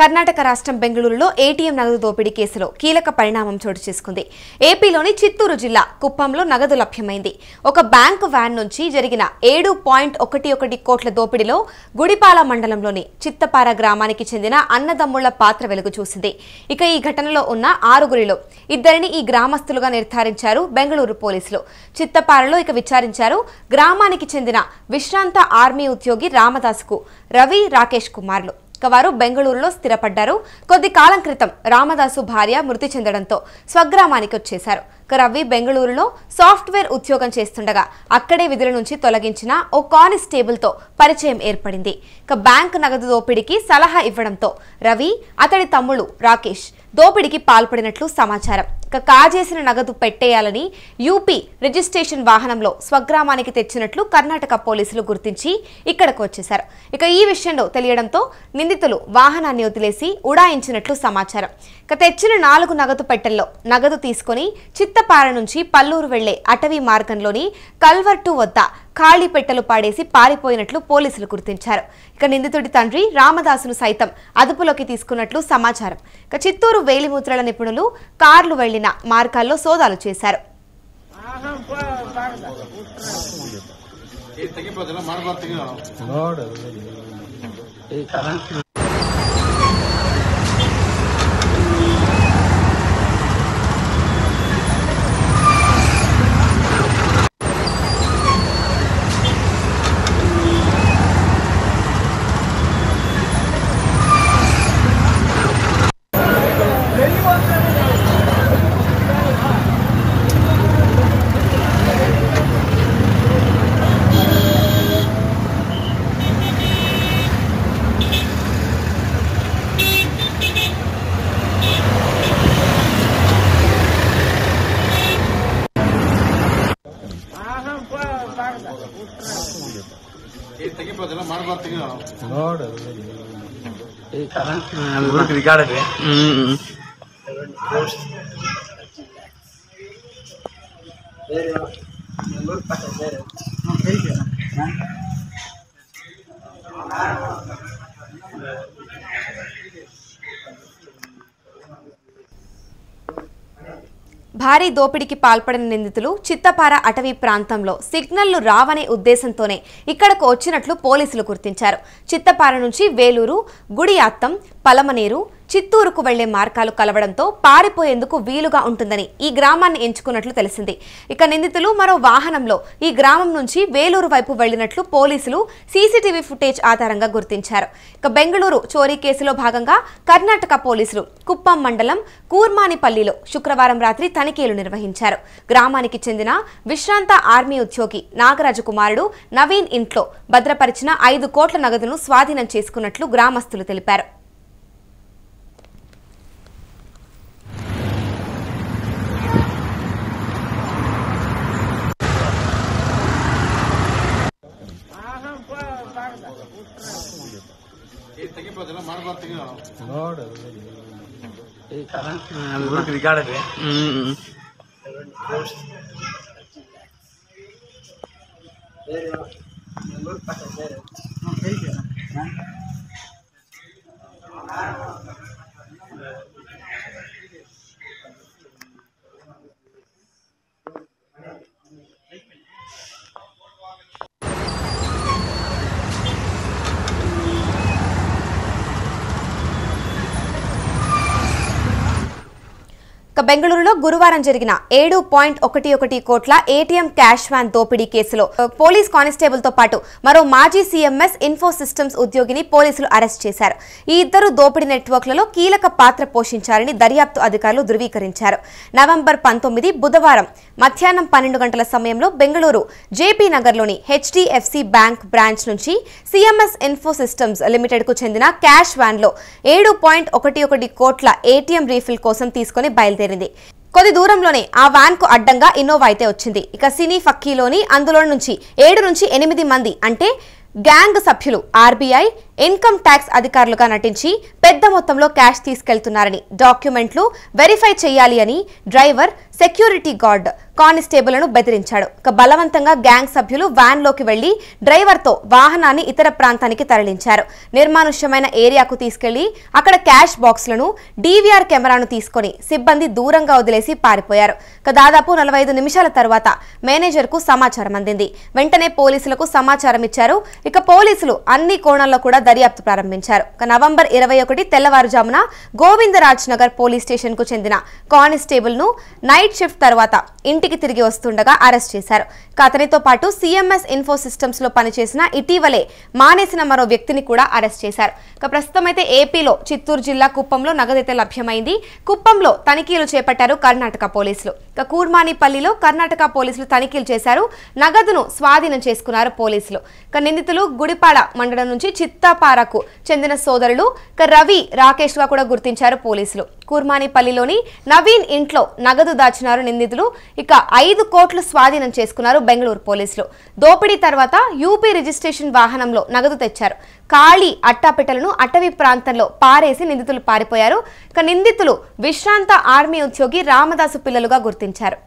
కర్ణాటక రాష్ట్రం బెంగళూరులో ఏటీఎం నగదు దోపిడీ కేసులో కీలక పరిణామం చోటు చేసుకుంది. ఏపీలోని చిత్తూరు జిల్లా కుప్పంలో నగదు లభ్యమైంది. ఒక బ్యాంకు వ్యాన్ నుంచి జరిగిన 7.11 కోట్ల దోపిడీలో గుడిపాల మండలంలోని చిత్తపార గ్రామానికి చెందిన అన్నదమ్ముళ్ల పాత్ర వెలుగు చూసింది. ఇక ఈ ఘటనలో ఉన్న 6గురిలో 2ని ఈ గ్రామస్తులుగా నిర్ధారించారు బెంగళూరు పోలీసులు. చిత్తపారలో విచారించారు. గ్రామానికి చెందిన విశ్రాంత ఆర్మీ ఉద్యోగి రామదాసుకు రవి, రాకేష్ కుమార్లు. వారు బెంగళూరులో స్థిరపడ్డారు. కొద్ది కాలం క్రితం రామదాసు భార్య మృతి చెందడంతో స్వగ్రామానికి వచ్చేశారు. రవి బెంగళూరులో సాఫ్ట్వేర్ ఉద్యోగం చేస్తుండగా అక్కడే విధుల నుంచి తొలగించిన ఓ కానిస్టేబుల్తో పరిచయం ఏర్పడింది. బ్యాంకు నగదు దోపిడీకి సలహా ఇవ్వడంతో రవి, అతడి తమ్ముడు రాకేష్ దోపిడీకి పాల్పడినట్లు సమాచారం. కాజేసిన నగదు పెట్టేయాలని యూపీ రిజిస్ట్రేషన్ వాహనంలో స్వగ్రామానికి తెచ్చినట్లు కర్ణాటక పోలీసులు గుర్తించి ఇక్కడకు వచ్చేశారు. ఈ విషయంలో తెలియడంతో నిందితులు వాహనాన్ని వదిలేసి ఉడాయించినట్లు సమాచారం. తెచ్చిన 4 నగదు పెట్టెల్లో నగదు తీసుకుని చిత్తపార నుంచి పల్లూరు వెళ్లే అటవీ మార్గంలోని కల్వర్టు వద్ద ఖాళీ పెట్టెలు పాడేసి పారిపోయినట్లు పోలీసులు గుర్తించారు. నిందితుడి తండ్రి రామదాసును సైతం అదుపులోకి తీసుకున్నట్లు సమాచారం. చిత్తూరు వేలిముద్రల నిపుణులు కార్లు వెళ్లిన మార్గాల్లో సోదాలు చేశారు. భారీ దోపిడీకి పాల్పడిన నిందితులు చిత్తపార అటవీ ప్రాంతంలో సిగ్నల్లు రావనే ఉద్దేశంతోనే ఇక్కడకు వచ్చినట్లు పోలీసులు గుర్తించారు. చిత్తపార నుంచి వేలూరు, గుడియాత్తం, పలమనేరు, చిత్తూరుకు వెళ్లే మార్గాలు కలవడంతో పారిపోయేందుకు వీలుగా ఉంటుందని ఈ గ్రామాన్ని ఎంచుకున్నట్లు తెలిసింది. నిందితులు మరో వాహనంలో ఈ గ్రామం నుంచి వేలూరు వైపు వెళ్లినట్లు పోలీసులు సీసీటీవీ ఫుటేజ్ ఆధారంగా గుర్తించారు. బెంగళూరు చోరీ కేసులో భాగంగా కర్ణాటక పోలీసులు కుప్పం మండలం కూర్మానిపల్లిలో శుక్రవారం రాత్రి తనిఖీలు నిర్వహించారు. గ్రామానికి చెందిన విశ్రాంత ఆర్మీ ఉద్యోగి నాగరాజు కుమారుడు నవీన్ ఇంట్లో భద్రపరిచిన 5 కోట్ల నగదును స్వాధీనం చేసుకున్నట్లు గ్రామస్తులు తెలిపారు. బెంగళూరులో గురువారం జరిగిన 7.11 కోట్ల ఏటీఎం క్యాష్ వ్యాన్ దోపిడీ కేసులో పోలీస్ కానిస్టేబుల్ తో పాటు మరో మాజీ సీఎంఎస్ ఇన్ఫో సిస్టమ్స్ ఉద్యోగిని పోలీసులు అరెస్ట్ చేశారు. ఈ ఇద్దరు దోపిడీ నెట్వర్క్లలో కీలక పాత్ర పోషించారని దర్యాప్తు అధికారులు ధృవీకరించారు. నవంబర్ 19 బుధవారం మధ్యాహ్నం 12 గంటల సమయంలో బెంగళూరు జేపీ నగర్లోని హెచ్డిఎఫ్సి బ్యాంక్ బ్రాంచ్ నుంచి సీఎంఎస్ ఇన్ఫో సిస్టమ్స్ లిమిటెడ్ కు చెందిన క్యాష్ వ్యాన్ లో 7.11 కోట్ల ఏటీఎం రీఫిల్ కోసం తీసుకుని బయలుదేరింది. కొద్ది దూరంలోనే ఆ వ్యాన్ కు అడ్డంగా ఇన్నోవా అయితే వచ్చింది. సినీ ఫక్కీలోని అందులో నుంచి 7 నుంచి 8 మంది అంటే గ్యాంగ్ సభ్యులు ఆర్బీఐ, ఇన్కమ్ ట్యాక్స్ అధికారులుగా నటించి పెద్ద మొత్తంలో క్యాష్ తీసుకెళ్తున్నారని, డాక్యుమెంట్లు వెరిఫై చేయాలి అని డ్రైవర్, సెక్యూరిటీ గార్డ్, కానిస్టేబుల్ను బెదిరించాడు. బలవంతంగా గ్యాంగ్ సభ్యులు వ్యాన్లోకి వెళ్లి డ్రైవర్తో వాహనాన్ని ఇతర ప్రాంతానికి తరలించారు. నిర్మానుష్యమైన ఏరియాకు తీసుకెళ్లి అక్కడ క్యాష్ బాక్సులను, డీవీఆర్ కెమెరాను తీసుకుని సిబ్బంది దూరంగా వదిలేసి పారిపోయారు. దాదాపు 45 నిమిషాల తర్వాత మేనేజర్కు సమాచారం అందింది. వెంటనే పోలీసులకు సమాచారం ఇచ్చారు. పోలీసులు అన్ని కోణాల్లో కూడా దర్యాప్తు ప్రారంభించారు. నవంబర్ 21 తెల్లవారుజామున గోవిందరాజ్ నగర్ పోలీస్ స్టేషన్ కు చెందిన కానిస్టేబుల్ ను నైట్ షిఫ్ట్ తర్వాత ఇంటికి తిరిగి వస్తుండగా అరెస్ట్ చేశారు. అతనితో పాటు సిఎంఎస్ ఇన్ఫో సిస్టమ్స్ లో పనిచేసిన, ఇటీవలే మానేసిన మరో వ్యక్తిని కూడా అరెస్ట్ చేశారు. ప్రస్తుతం అయితే ఏపీలో చిత్తూరు జిల్లా కుప్పంలో నగదైతే లభ్యమైంది. కుప్పంలో తనిఖీలు చేపట్టారు కర్ణాటక పోలీసులు. కూర్మానిపల్లిలో కర్ణాటక పోలీసులు తనిఖీలు చేశారు. నగదును స్వాధీనం చేసుకున్నారు పోలీసులు. నిందితులు గుడిపాడ మండలం నుంచి చిత్తాపారకు చెందిన సోదరులు రవి, రాకేష్ గా కూడా గుర్తించారు పోలీసులు. కూర్మానిపల్లిలోని నవీన్ ఇంట్లో నగదు దాచినారు నిందితులు. 5 కోట్లు స్వాధీనం చేసుకున్నారు బెంగళూరు పోలీసులు. దోపిడీ తర్వాత యూపీ రిజిస్ట్రేషన్ వాహనంలో నగదు తెచ్చారు. ఖాళీ అట్టాపెట్టెలను అటవీ ప్రాంతంలో పారేసి నిందితులు పారిపోయారు. నిందితులు విశ్రాంత ఆర్మీ ఉద్యోగి రామదాసు పిల్లలుగా గుర్తించారు.